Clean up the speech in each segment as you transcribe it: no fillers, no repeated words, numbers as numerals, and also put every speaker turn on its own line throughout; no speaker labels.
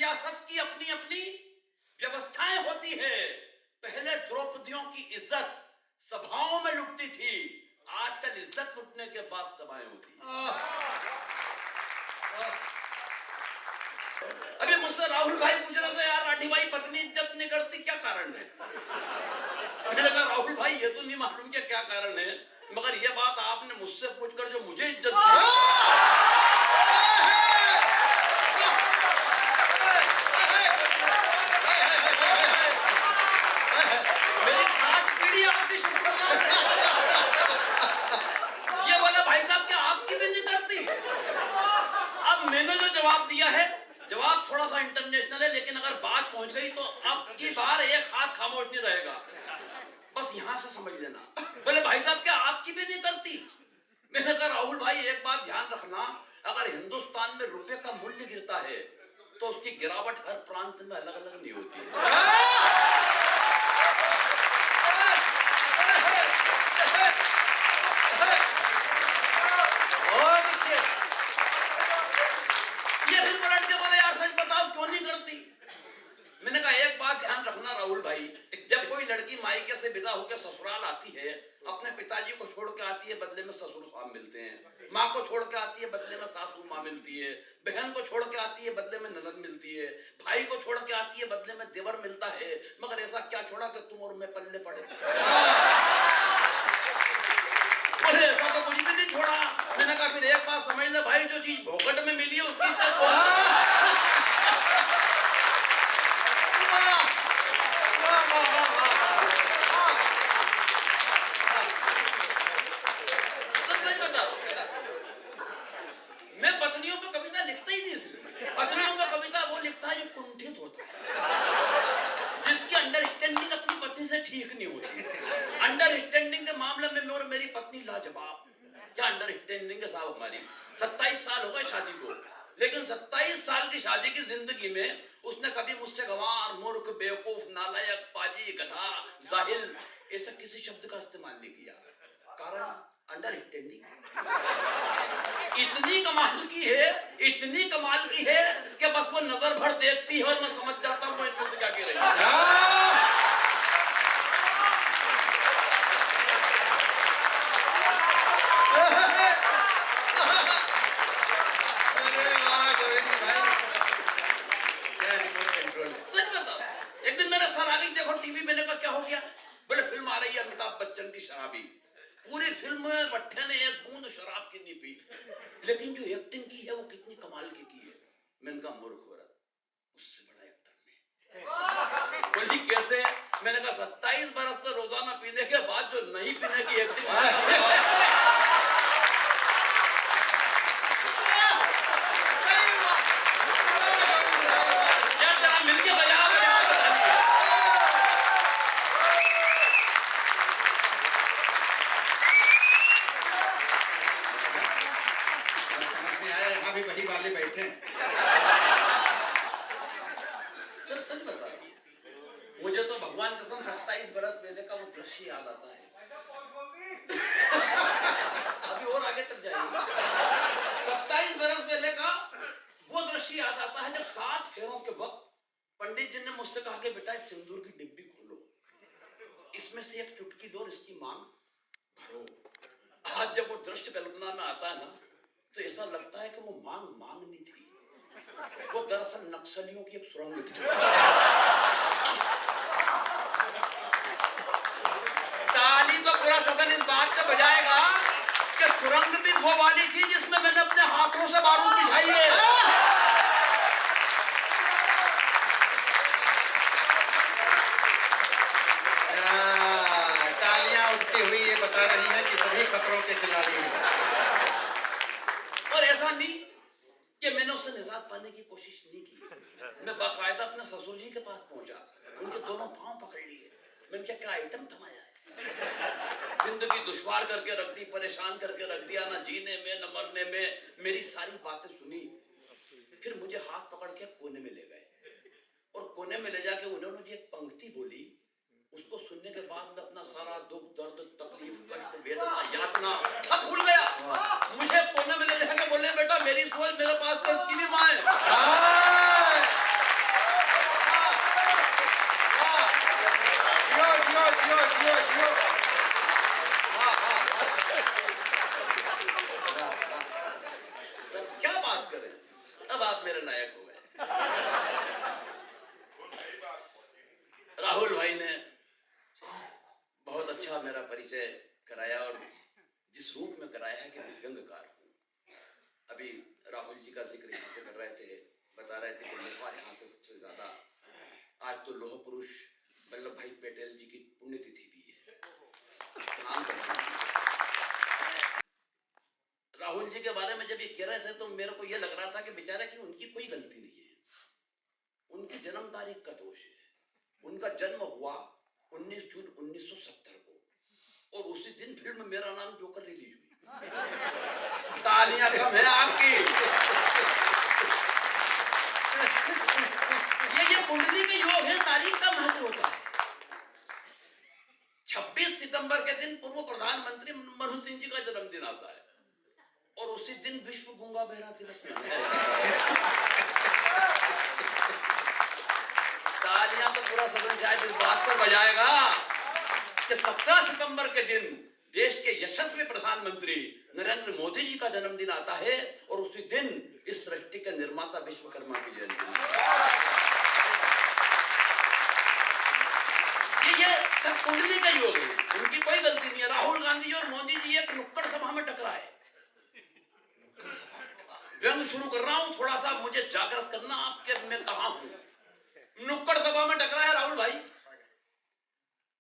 सियासत की अपनी अपनी व्यवस्थाएं होती है। पहले द्रौपदियों की इज्जत सभाओं में लुटती थी, आजकल इज्जत लुटने के बाद सभाएं होती अभी मुझसे राहुल भाई पूछ रहे थे, यार राठी भाई पत्नी इज्जत नहीं करती, क्या कारण है? मैंने कहा राहुल भाई ये तो नहीं मालूम कि क्या कारण है, मगर ये बात आपने मुझसे पूछकर जो मुझे इज्जत दी, मेरी 7 पीढ़ी आपकी शुक्रगुजार है। ये बोला भाई साहब क्या आपकी भी नहीं करती? अब मैंने जो जवाब दिया है, जवाब थोड़ा सा इंटरनेशनल है, लेकिन अगर बात पहुंच गई तो अब की बार एक हाथ खामोश नहीं रहेगा, बस यहां से समझ लेना। बोले भाई साहब क्या आपकी भी नहीं करती? मैंने कहा राहुल भाई एक बात ध्यान रखना, अगर हिंदुस्तान में रुपए का मूल्य गिरता है तो उसकी गिरावट हर प्रांत में अलग अलग नहीं होती है। ये फिर पलट के बोले यार सच बताओ क्यों नहीं करती? मैंने कहा एक बात ध्यान रखना राहुल भाई, जब कोई लड़की मायके से विदा होकर ससुराल आती है, अपने पिताजी को छोड़ के आती है, बदले में ससुर साहब मिलते हैं, माँ को छोड़ के आती है, बदले में सासू माँ मिलती है, बहन को छोड़ के आती है, बदले में ननद मिलती है, भाई को छोड़ के आती है, बदले में देवर मिलता है, मगर ऐसा क्या छोड़ा कि तुम और मैं पल्ले पड़े? अरे ऐसा तो कुछ भी नहीं छोड़ा। मैंने कहा फिर एक बात समझ ले भाई, जो चीज भोगट में मिली है उसकी मैं पत्नियों पर कविता लिखता ही नहीं, इसलिए पत्नियों पर कविता वो लिखता है जो कुंठित होता है, जिसकी अंडरस्टैंडिंग अपनी पत्नी से ठीक नहीं होती। अंडरस्टैंडिंग के मामले में मैं और मेरी पत्नी लाजवाब। क्या अंडरस्टैंडिंग है साहब हमारी? 27 साल हो गए शादी को, लेकिन 27 साल की शादी की जिंदगी में उसने कभी मुझसे गंवार, मूर्ख, बेवकूफ, नालायक, पाजी, गधा, जाहिल ऐसा किसी शब्द का इस्तेमाल नहीं किया। कारण अंडरस्टैंडिंग इतनी कमाल की है, इतनी कमाल की है कि बस वो नजर भर देखती है और मैं समझ जाता हूँ इनमें से क्या कह रही है। एक दिन मेरे सर आ गई, देखो टीवी, मैंने कहा क्या हो गया? बोले फिल्म आ रही है अमिताभ बच्चन की शराबी, पूरी फिल्म में भट्टे ने एक बूंद शराब की नहीं पी, लेकिन जो एक्टिंग की है वो कितनी कमाल की है। मैंने कहा मूर्ख औरत, उससे बड़ा एक्टर में। बोली कैसे? मैंने कहा 27 बरस से रोजाना पीने के बाद जो नहीं पीने की एक्टिंग मिलके बजा
भी वही वाले बैठे हैं।
सच बता, मुझे तो भगवान कसम 27 बरस पहले का वो दृश्य याद आता है। अभी और आगे तक जाएंगे। 27 बरस पहले का वो दृश्य याद आता है जब 7 फेरों के वक्त पंडित जी ने मुझसे कहा कि बेटा सिंदूर की डिब्बी खोलो, इसमें से एक चुटकी दो और इसकी मांग भरो। आज जब वो दृश्य कल्पना में आता है ना, तो ऐसा लगता है कि वो मांग नहीं थी, वो दरअसल नक्सलियों की एक सुरंग थी। ताली तो पूरा सदन इस बात से बजाएगा कि सुरंग भी वो वाली थी जिसमें मैंने अपने हाथों से बारूद बिछाई है।
तालियां उठती हुई ये बता रही हैं कि सभी खतरों के खिलाड़ी हैं।
और ऐसा नहीं कि मैंने उससे निजात पाने की कोशिश नहीं की, मैं बाकायदा अपने ससुर जी के पास पहुंचा, उनके दोनों पांव पकड़ लिए। मैंने क्या आइटम थमाया है, जिंदगी दुश्वार करके रख दी, परेशान करके रख दिया, ना जीने में न मरने में। मेरी सारी बातें सुनी, फिर मुझे हाथ पकड़ के कोने में ले गए और कोने में ले जाके उन्होंने जो एक पंक्ति बोली, उसको सुनने के बाद मैं अपना सारा दुख, दर्द, तकलीफ, कष्ट, वेदना, यातना सब भूल गया। मुझे कोने में ले जाके बोले बेटा मेरी सोच, मेरे पास तो इसकी भी माँ है।
जियो जियो वाह वाह
सर क्या बात करें, अब आप मेरे लायक हो गए। राहुल भाई ने बहुत अच्छा मेरा परिचय कराया और जिस रूप में कराया है कि मैं व्यंग्यकार हूँ। अभी राहुल जी का जिक्र यहाँ से कर रहे थे, बता रहे थे कि मेरे यहाँ से सबसे ज्यादा आज तो लौह पुरुष वल्लभ भाई पटेल जी की पुण्यतिथि भी है। राहुल जी के बारे में जब ये कह रहे थे तो मेरे को ये लग रहा था कि बेचारा कि उनकी कोई गलती नहीं है, उनकी जन्म तारीख का दोष है। उनका जन्म हुआ 19 जून 1970 को और उसी दिन फिल्म मेरा नाम जोकर रिलीज हुई। तालियां कम है आपकी। ये कुंडली के योग है, तारीख का महत्व होता है। 26 सितंबर के दिन पूर्व प्रधानमंत्री मनमोहन सिंह जी का जन्मदिन आता है और उसी दिन विश्व गूंगा बहरा दिवस मनाया जाता है। तालियां तो पूरा सदन शायद इस बात पर बजाएगा कि 17 सितंबर के दिन देश के यशस्वी प्रधानमंत्री नरेंद्र मोदी जी का जन्मदिन आता है और उसी दिन इस सृष्टि के निर्माता विश्वकर्मा की जयंती है। ये सब कुंडली का योग है, उनकी कोई गलती नहीं है। राहुल गांधी और मोदी जी एक नुक्कड़ सभा में टकराए। व्यंग शुरू कर रहा हूं, थोड़ा सा मुझे जागृत करना आपके मैं कहां हूं। नुक्कड़ सभा में टकराया राहुल भाई,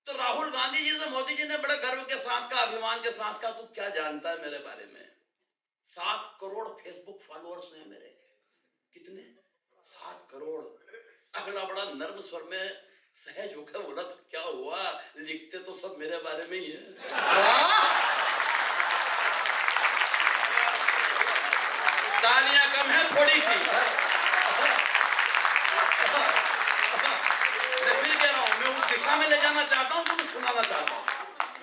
तो राहुल गांधी जी से मोदी जी ने बड़े गर्व के साथ का, अभिमान के साथ का, तू क्या जानता है मेरे बारे में? 7 करोड़ फेसबुक फॉलोअर्स हैं मेरे। कितने? 7 करोड़। अगला बड़ा नर्म स्वर में सहज होकर बोला, तो क्या हुआ, लिखते तो सब मेरे बारे में ही है। तालियां कम है थोड़ी सी। मैं फिर कह रहा हूं, मैं उस दिशा में ले जाना चाहता हूं, तुम सुनाना चाहता हूं।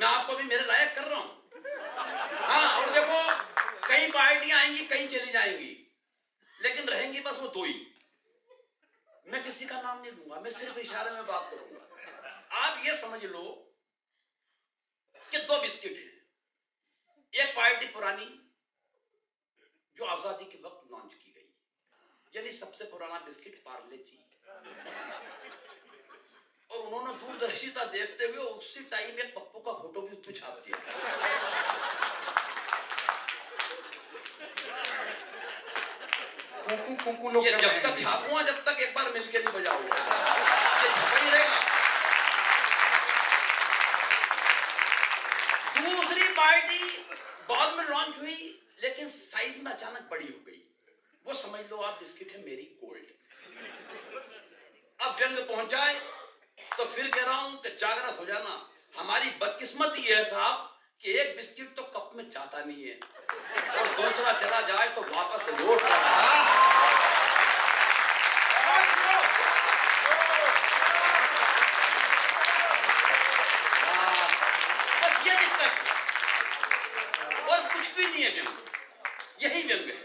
मैं आपको भी मेरे लायक कर रहा हूं। हाँ, और देखो कई पार्टियां आएंगी, कई चली जाएंगी, लेकिन रहेंगी बस वो 2 ही। मैं किसी का नाम नहीं लूंगा, मैं सिर्फ इशारे में बात करूंगा। आप ये समझ लो कि 2 बिस्किट है। एक पार्टी पुरानी जो आजादी के वक्त लॉन्च की गई, यानी सबसे पुराना बिस्किट पार्ले जी, और उन्होंने दूरदर्शिता देखते हुए उसी टाइम में पप्पू का फोटो भी उसमें छाप दिया।
कुकू लोग
ये जब तक छापूंगा, जब तक एक बार मिलके नहीं बजाऊंगा, ये छपा ही रहेगा। दूसरी पार्टी बाद में लॉन्च हुई, लेकिन साइज में अचानक बड़ी हो गई। वो समझ लो आप बिस्किट है मेरी गोल्ड। अब व्यंग पहुंचाए तो फिर कह रहा हूं कि जागृत हो जाना। हमारी बदकिस्मती है साहब कि एक बिस्किट तो कप में जाता नहीं है और दूसरा चला जाए तो वापस लौट रहा है। बस ये दिक्कत, और कुछ भी नहीं है। व्यंग यही व्यंग है।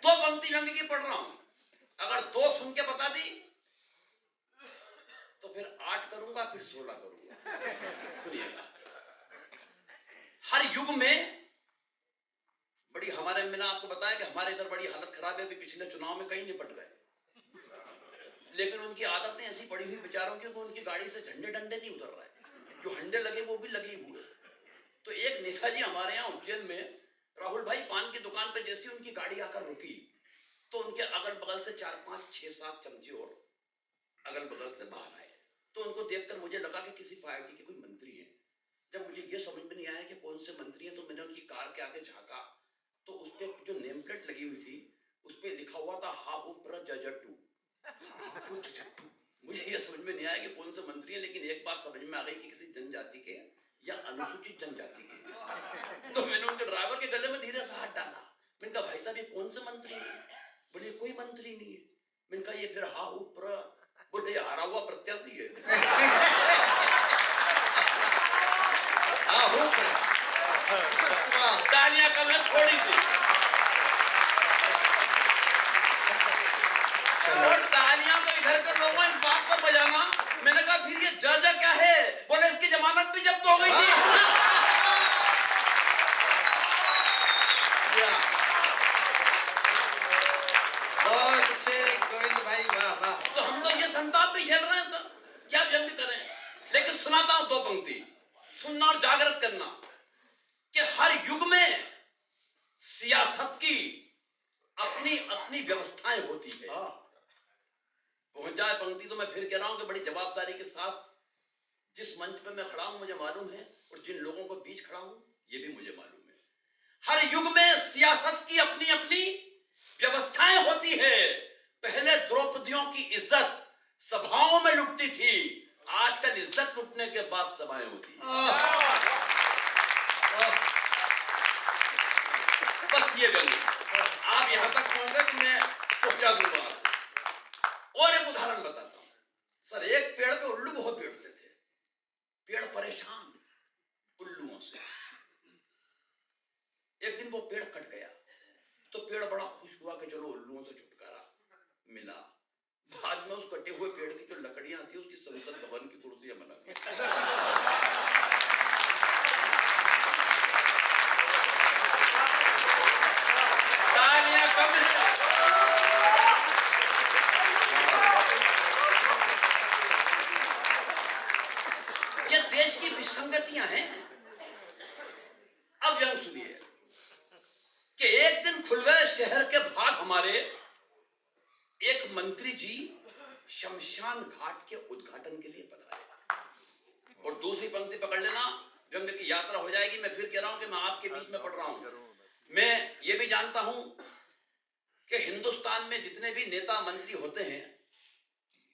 2 पंक्ति व्यंग की पढ़ रहा हूं, अगर 2 सुन के बता दी तो फिर 8 करूंगा, फिर 16 करूंगा। सुनिएगा, हर युग में बड़ी, हमारे, मैंने आपको बताया कि हमारे इधर बड़ी हालत खराब है। पिछले चुनाव में कहीं निपट गए, लेकिन उनकी आदतें ऐसी पड़ी हुई बेचारों की, उनकी गाड़ी से झंडे डंडे नहीं उतर रहे, जो हंडे लगे वो भी लगे हुए। तो एक नेताजी हमारे यहाँ उज्जैन में, राहुल भाई पान की दुकान पे जैसी उनकी गाड़ी आकर रुकी तो उनके अगल बगल से 4, 5, 6, 7 चमचे और अगल बगल से बाहर आए। तो उनको देखकर मुझे लगा कि किसी पार्टी के कोई मंत्री है। जब मुझे ये समझ में नहीं आया कि कौन से मंत्री हैं, तो मैंने उनकी कार के आगे झांका तो उस पे जो नेम प्लेट लगी हुई थी उस पे लिखा हुआ था हाहू प्रजटू। मुझे ये समझ में नहीं आया कि कौन से मंत्री हैं, लेकिन एक बात समझ में आ गई कि किसी जनजाति के या अनुसूचित जनजाति के। तो मैंने उनके ड्राइवर के गले में धीरे से हाथ डाला। मैंने कहा भाई साहब ये कौन से मंत्री हैं? बोले कोई मंत्री नहीं है। मैंने कहा ये फिर हाहू प्र, बोले ये हारा हुआ प्रत्याशी है। तालियां कम है थोड़ी सी, और तालियां तो इधर के लोगों इस बात पर बजाना। मैंने कहा फिर ये जा क्या है? बोले इसकी जमानत भी जब्त हो गई थी।
बहुत अच्छे गोविंद भाई, वाह वाह।
तो हम तो ये संताप भी झेल रहे हैं सर, क्या व्यंग करें। लेकिन सुनाता हूं 2 पंक्ति, सुनना और जागृत करना कि हर युग में सियासत की अपनी अपनी व्यवस्थाएं होती है। पहुंच जाए पंक्ति तो मैं फिर कह रहा हूं कि बड़ी जवाबदारी के साथ जिस मंच पे मैं खड़ा हूं मुझे मालूम है, और जिन लोगों को बीच खड़ा हूं ये भी मुझे मालूम है। हर युग में सियासत की अपनी अपनी व्यवस्थाएं होती है। पहले द्रौपदियों की इज्जत सभाओं में लुटती थी, आजकल इज्जत लुटने के बाद सभाएं होती हैं। बस ये व्यंग, आप यहां तक पहुंचे कि मैं पहुंचा दूंगा। और एक उदाहरण बताता हूं सर। एक पेड़ पे उल्लू बहुत बैठते थे, पेड़ परेशान उल्लुओं से। एक दिन वो पेड़ कट गया तो पेड़ बड़ा खुश हुआ कि चलो उल्लुओं से छुटकारा मिला। बाद में उस कटे हुए पेड़ की जो लकड़ियां थी उसकी संसद भवन की कुर्सियां बना दी। तालियां कम है। ये देश की विसंगतियां हैं। अब यह सुनिए कि एक दिन खुल गए शहर के भाग हमारे। एक मंत्री जी शमशान घाट के उद्घाटन के लिए पधारे। और दूसरी पंक्ति पकड़ लेना, व्यंग की यात्रा हो जाएगी। मैं फिर कह रहा हूं कि मैं आपके बीच में पढ़ रहा हूं। मैं ये भी जानता हूं कि हिंदुस्तान में जितने भी नेता मंत्री होते हैं,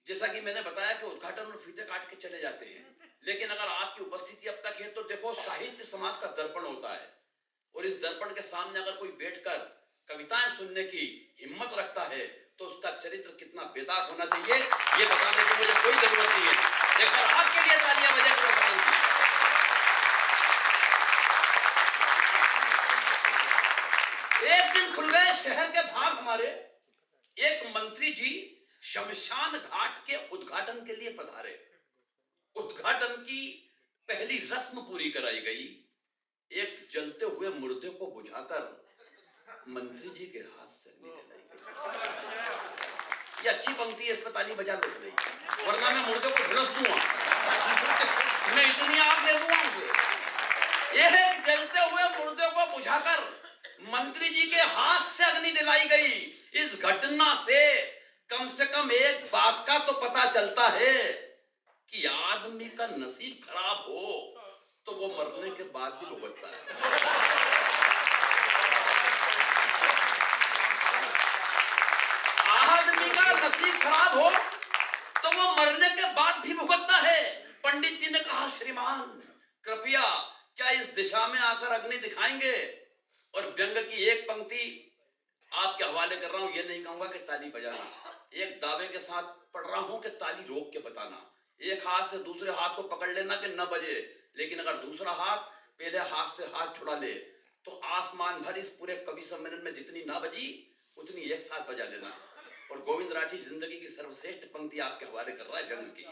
जैसा कि मैंने बताया कि उद्घाटन और फीते काट के चले जाते हैं, लेकिन अगर आपकी उपस्थिति अब तक है तो देखो, साहित्य समाज का दर्पण होता है, और इस दर्पण के सामने अगर कोई बैठकर कविताएं सुनने की हिम्मत रखता है तो उसका चरित्र कितना बेदाग होना चाहिए ये बताने की मुझे कोई जरूरत नहीं है। एक बार आपके लिए तालियां बजा करो। एक दिन खुल गए शहर के भाग हमारे। एक मंत्री जी शमशान घाट के उद्घाटन के लिए पधारे। उद्घाटन की पहली रस्म पूरी कराई गई। एक जलते हुए मुर्दे को बुझाकर मंत्री जी के हाथ से अग्नि जलाई गई। ये अच्छी पंक्ति है, इस पर ताली बजा लो नहीं, वरना मैं मुर्दे को झुलस दूंगा, मैं इतनी आग दे दूंगा मुझे। एक जलते हुए मुर्दे को बुझाकर मंत्री जी के हाथ से अग्नि जलाई गई। इस घटना से कम एक बात का तो पता चलता है कि आदमी का नसीब खराब हो तो वो मरने के बाद भी भुगतता है। आदमी का नसीब खराब हो तो वो मरने के बाद भी भुगतता है। पंडित जी ने कहा, श्रीमान कृपया क्या इस दिशा में आकर अग्नि दिखाएंगे? और व्यंग की एक पंक्ति आपके हवाले कर रहा हूं, ये नहीं कहूंगा कि ताली बजाना, एक दावे के साथ पढ़ रहा हूं कि ताली रोक के बताना। एक हाथ से दूसरे हाथ को पकड़ लेना कि न बजे, लेकिन अगर दूसरा हाथ पहले हाथ से हाथ छुड़ा ले तो आसमान भर इस पूरे कवि सम्मेलन में जितनी ना बजी उतनी एक साथ बजा लेना। और गोविंद राठी जिंदगी की सर्वश्रेष्ठ पंक्ति आपके हवाले कर रहा है व्यंग की।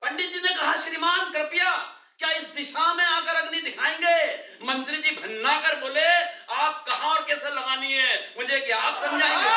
पंडित जी ने कहा, श्रीमान कृपया क्या इस दिशा में आकर अग्नि दिखाएंगे? मंत्री जी भन्ना कर बोले, आप कहां और कैसे लगानी है मुझे क्या आप समझाएंगे?